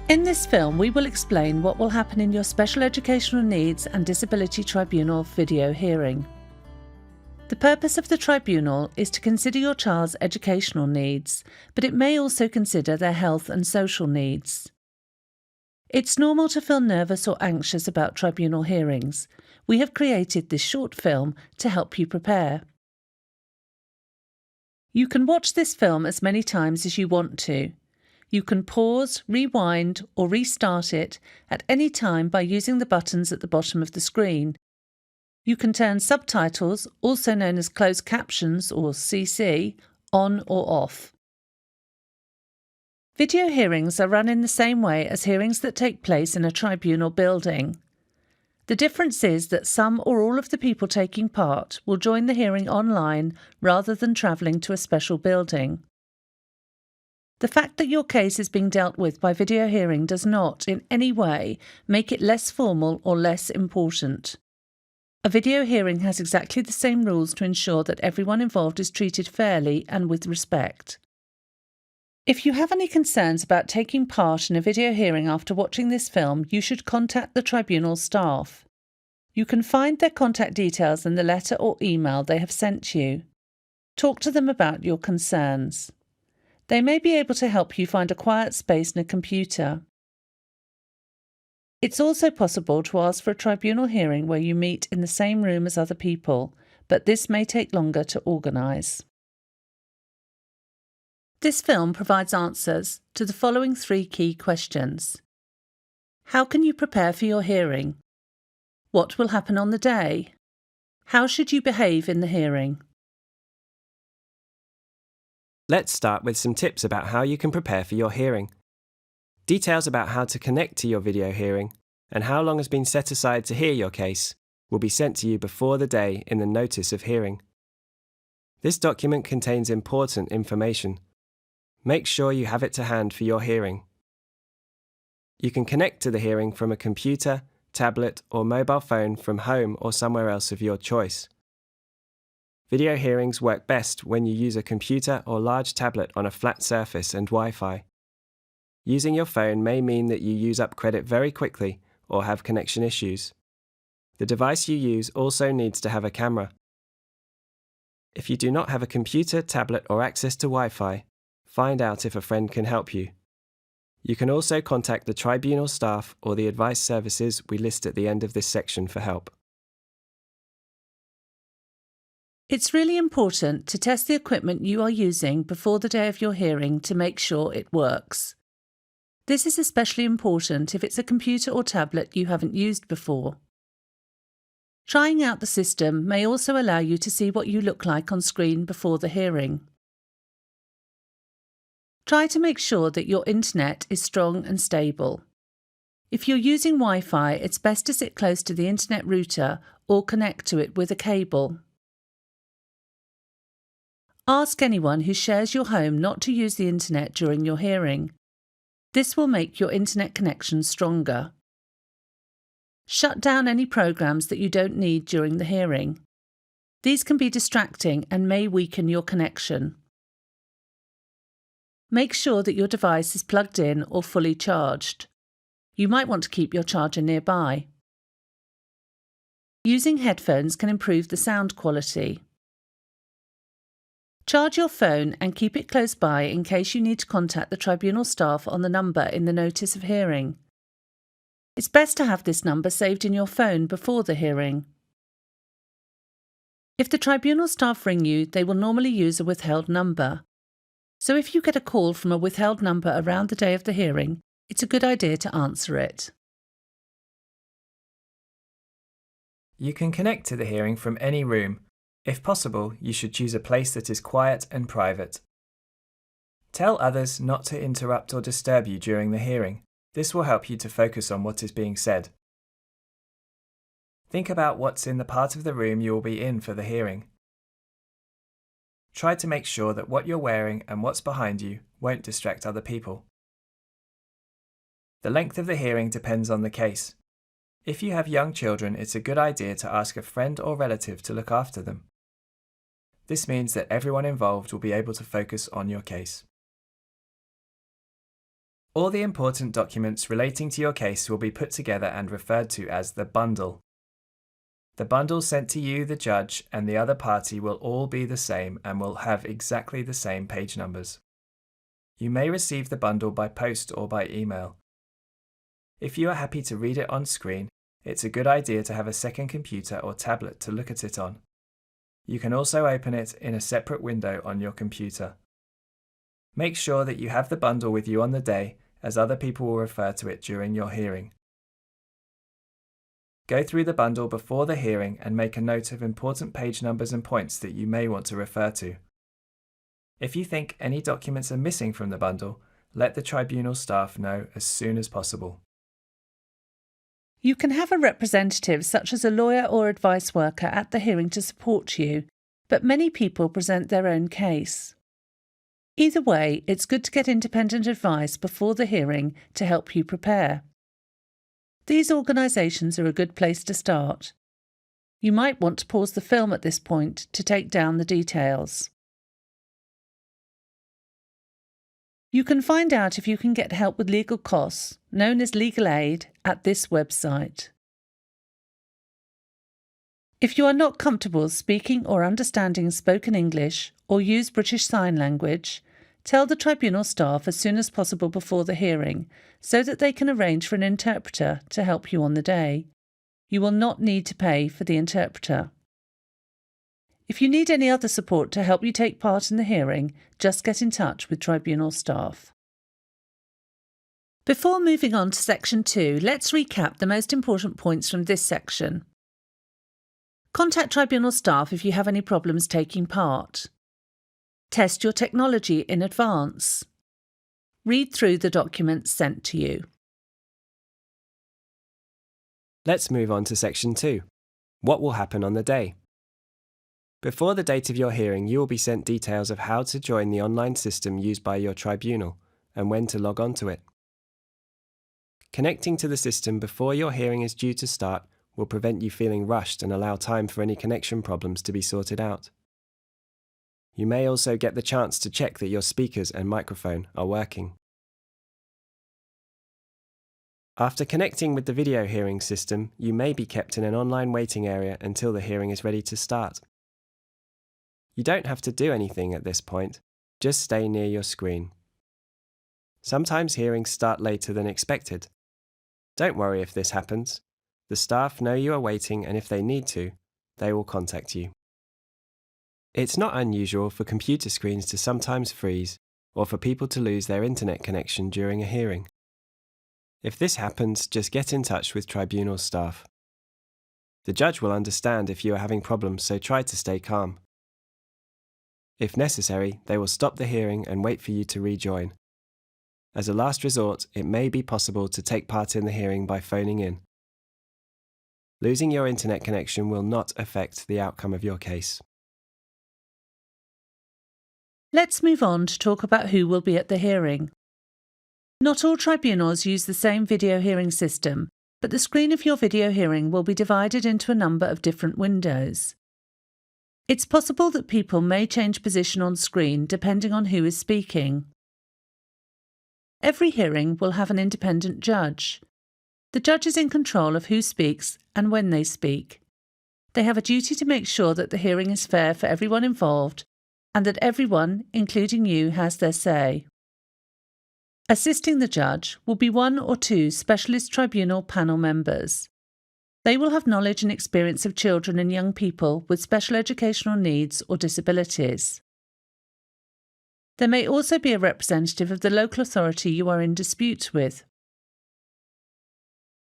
In this film, we will explain what will happen in your Special Educational Needs and Disability Tribunal video hearing. The purpose of the tribunal is to consider your child's educational needs, but it may also consider their health and social needs. It's normal to feel nervous or anxious about tribunal hearings. We have created this short film to help you prepare. You can watch this film as many times as you want to. You can pause, rewind, or restart it at any time by using the buttons at the bottom of the screen. You can turn subtitles, also known as closed captions or CC, on or off. Video hearings are run in the same way as hearings that take place in a tribunal building. The difference is that some or all of the people taking part will join the hearing online rather than travelling to a special building. The fact that your case is being dealt with by video hearing does not, in any way, make it less formal or less important. A video hearing has exactly the same rules to ensure that everyone involved is treated fairly and with respect. If you have any concerns about taking part in a video hearing after watching this film, you should contact the tribunal staff. You can find their contact details in the letter or email they have sent you. Talk to them about your concerns. They may be able to help you find a quiet space and a computer. It's also possible to ask for a tribunal hearing where you meet in the same room as other people, but this may take longer to organise. This film provides answers to the following 3 key questions. How can you prepare for your hearing? What will happen on the day? How should you behave in the hearing? Let's start with some tips about how you can prepare for your hearing. Details about how to connect to your video hearing and how long has been set aside to hear your case will be sent to you before the day in the notice of hearing. This document contains important information. Make sure you have it to hand for your hearing. You can connect to the hearing from a computer, tablet, or mobile phone from home or somewhere else of your choice. Video hearings work best when you use a computer or large tablet on a flat surface and Wi-Fi. Using your phone may mean that you use up credit very quickly or have connection issues. The device you use also needs to have a camera. If you do not have a computer, tablet, or access to Wi-Fi, find out if a friend can help you. You can also contact the tribunal staff or the advice services we list at the end of this section for help. It's really important to test the equipment you are using before the day of your hearing to make sure it works. This is especially important if it's a computer or tablet you haven't used before. Trying out the system may also allow you to see what you look like on screen before the hearing. Try to make sure that your internet is strong and stable. If you're using Wi-Fi, it's best to sit close to the internet router or connect to it with a cable. Ask anyone who shares your home not to use the internet during your hearing. This will make your internet connection stronger. Shut down any programs that you don't need during the hearing. These can be distracting and may weaken your connection. Make sure that your device is plugged in or fully charged. You might want to keep your charger nearby. Using headphones can improve the sound quality. Charge your phone and keep it close by in case you need to contact the tribunal staff on the number in the notice of hearing. It's best to have this number saved in your phone before the hearing. If the tribunal staff ring you, they will normally use a withheld number. So if you get a call from a withheld number around the day of the hearing, it's a good idea to answer it. You can connect to the hearing from any room. If possible, you should choose a place that is quiet and private. Tell others not to interrupt or disturb you during the hearing. This will help you to focus on what is being said. Think about what's in the part of the room you will be in for the hearing. Try to make sure that what you're wearing and what's behind you won't distract other people. The length of the hearing depends on the case. If you have young children, it's a good idea to ask a friend or relative to look after them. This means that everyone involved will be able to focus on your case. All the important documents relating to your case will be put together and referred to as the bundle. The bundle sent to you, the judge, and the other party will all be the same and will have exactly the same page numbers. You may receive the bundle by post or by email. If you are happy to read it on screen, it's a good idea to have a second computer or tablet to look at it on. You can also open it in a separate window on your computer. Make sure that you have the bundle with you on the day, as other people will refer to it during your hearing. Go through the bundle before the hearing and make a note of important page numbers and points that you may want to refer to. If you think any documents are missing from the bundle, let the tribunal staff know as soon as possible. You can have a representative, such as a lawyer or advice worker, at the hearing to support you, but many people present their own case. Either way, it's good to get independent advice before the hearing to help you prepare. These organisations are a good place to start. You might want to pause the film at this point to take down the details. You can find out if you can get help with legal costs, known as legal aid, at this website. If you are not comfortable speaking or understanding spoken English or use British Sign Language, tell the tribunal staff as soon as possible before the hearing so that they can arrange for an interpreter to help you on the day. You will not need to pay for the interpreter. If you need any other support to help you take part in the hearing, just get in touch with tribunal staff. Before moving on to section 2, let's recap the most important points from this section. Contact tribunal staff if you have any problems taking part. Test your technology in advance. Read through the documents sent to you. Let's move on to section 2. What will happen on the day? Before the date of your hearing, you will be sent details of how to join the online system used by your tribunal and when to log on to it. Connecting to the system before your hearing is due to start will prevent you feeling rushed and allow time for any connection problems to be sorted out. You may also get the chance to check that your speakers and microphone are working. After connecting with the video hearing system, you may be kept in an online waiting area until the hearing is ready to start. You don't have to do anything at this point, just stay near your screen. Sometimes hearings start later than expected. Don't worry if this happens. The staff know you are waiting, and if they need to, they will contact you. It's not unusual for computer screens to sometimes freeze or for people to lose their internet connection during a hearing. If this happens, just get in touch with tribunal staff. The judge will understand if you are having problems, so try to stay calm. If necessary, they will stop the hearing and wait for you to rejoin. As a last resort, it may be possible to take part in the hearing by phoning in. Losing your internet connection will not affect the outcome of your case. Let's move on to talk about who will be at the hearing. Not all tribunals use the same video hearing system, but the screen of your video hearing will be divided into a number of different windows. It's possible that people may change position on screen depending on who is speaking. Every hearing will have an independent judge. The judge is in control of who speaks and when they speak. They have a duty to make sure that the hearing is fair for everyone involved and that everyone, including you, has their say. Assisting the judge will be 1 or 2 specialist tribunal panel members. They will have knowledge and experience of children and young people with special educational needs or disabilities. There may also be a representative of the local authority you are in dispute with.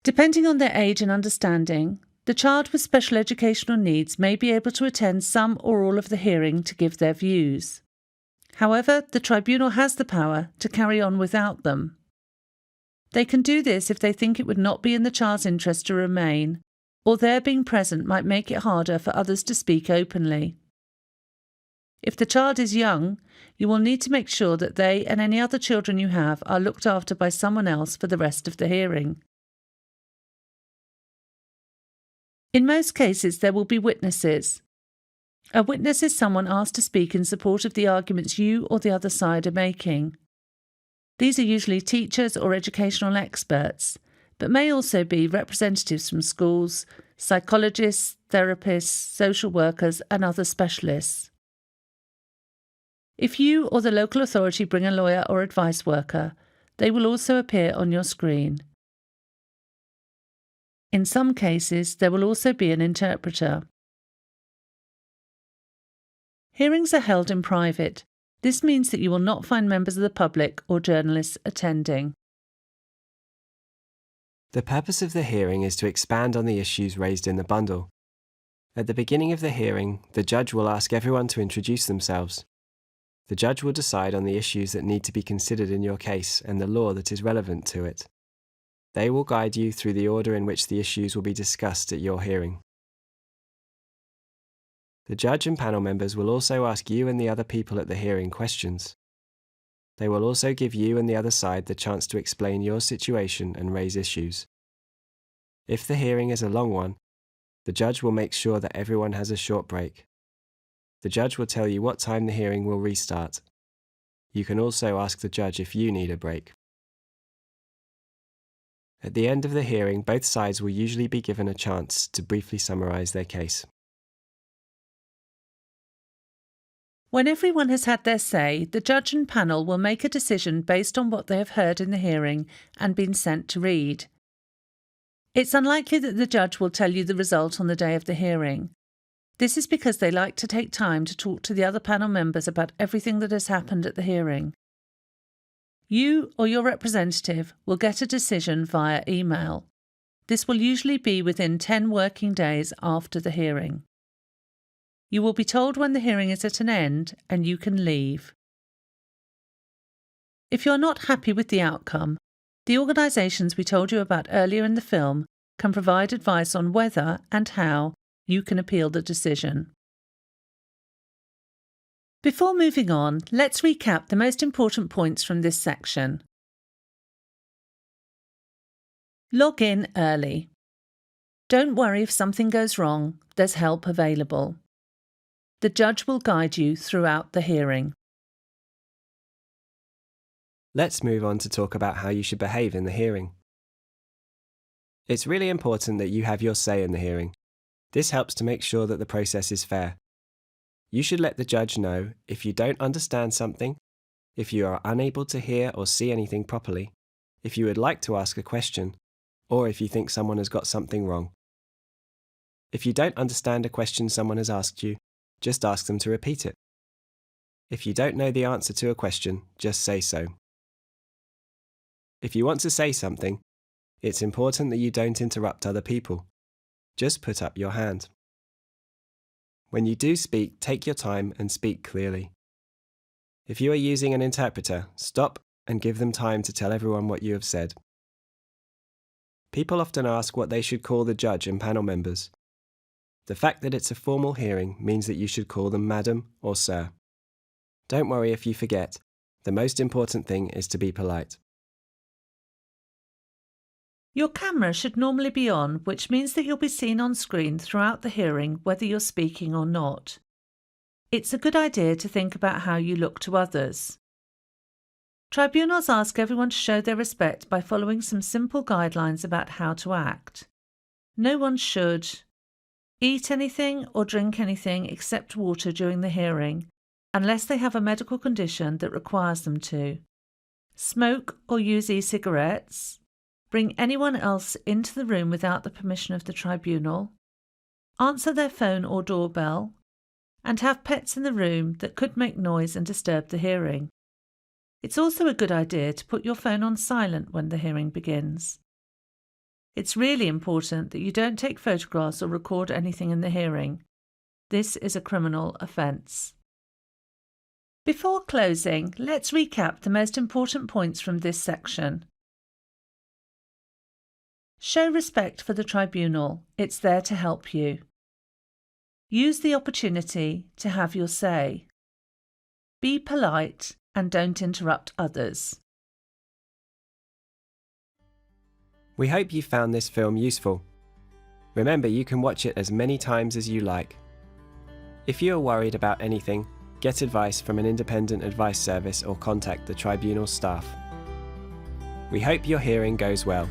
Depending on their age and understanding, the child with special educational needs may be able to attend some or all of the hearing to give their views. However, the tribunal has the power to carry on without them. They can do this if they think it would not be in the child's interest to remain, or their being present might make it harder for others to speak openly. If the child is young, you will need to make sure that they and any other children you have are looked after by someone else for the rest of the hearing. In most cases, there will be witnesses. A witness is someone asked to speak in support of the arguments you or the other side are making. These are usually teachers or educational experts, but may also be representatives from schools, psychologists, therapists, social workers, and other specialists. If you or the local authority bring a lawyer or advice worker, they will also appear on your screen. In some cases, there will also be an interpreter. Hearings are held in private. This means that you will not find members of the public or journalists attending. The purpose of the hearing is to expand on the issues raised in the bundle. At the beginning of the hearing, the judge will ask everyone to introduce themselves. The judge will decide on the issues that need to be considered in your case and the law that is relevant to it. They will guide you through the order in which the issues will be discussed at your hearing. The judge and panel members will also ask you and the other people at the hearing questions. They will also give you and the other side the chance to explain your situation and raise issues. If the hearing is a long one, the judge will make sure that everyone has a short break. The judge will tell you what time the hearing will restart. You can also ask the judge if you need a break. At the end of the hearing, both sides will usually be given a chance to briefly summarise their case. When everyone has had their say, the judge and panel will make a decision based on what they have heard in the hearing and been sent to read. It's unlikely that the judge will tell you the result on the day of the hearing. This is because they like to take time to talk to the other panel members about everything that has happened at the hearing. You or your representative will get a decision via email. This will usually be within 10 working days after the hearing. You will be told when the hearing is at an end and you can leave. If you are not happy with the outcome, the organisations we told you about earlier in the film can provide advice on whether and how you can appeal the decision. Before moving on, let's recap the most important points from this section. Log in early. Don't worry if something goes wrong, there's help available. The judge will guide you throughout the hearing. Let's move on to talk about how you should behave in the hearing. It's really important that you have your say in the hearing. This helps to make sure that the process is fair. You should let the judge know if you don't understand something, if you are unable to hear or see anything properly, if you would like to ask a question, or if you think someone has got something wrong. If you don't understand a question someone has asked you, just ask them to repeat it. If you don't know the answer to a question, just say so. If you want to say something, it's important that you don't interrupt other people. Just put up your hand. When you do speak, take your time and speak clearly. If you are using an interpreter, stop and give them time to tell everyone what you have said. People often ask what they should call the judge and panel members. The fact that it's a formal hearing means that you should call them Madam or Sir. Don't worry if you forget. The most important thing is to be polite. Your camera should normally be on, which means that you'll be seen on screen throughout the hearing whether you're speaking or not. It's a good idea to think about how you look to others. Tribunals ask everyone to show their respect by following some simple guidelines about how to act. No one should eat anything or drink anything except water during the hearing, unless they have a medical condition that requires them to. Smoke or use e-cigarettes. Bring anyone else into the room without the permission of the tribunal. Answer their phone or doorbell. And have pets in the room that could make noise and disturb the hearing. It's also a good idea to put your phone on silent when the hearing begins. It's really important that you don't take photographs or record anything in the hearing. This is a criminal offence. Before closing, let's recap the most important points from this section. Show respect for the tribunal. It's there to help you. Use the opportunity to have your say. Be polite and don't interrupt others. We hope you found this film useful. Remember, you can watch it as many times as you like. If you are worried about anything, get advice from an independent advice service or contact the tribunal staff. We hope your hearing goes well.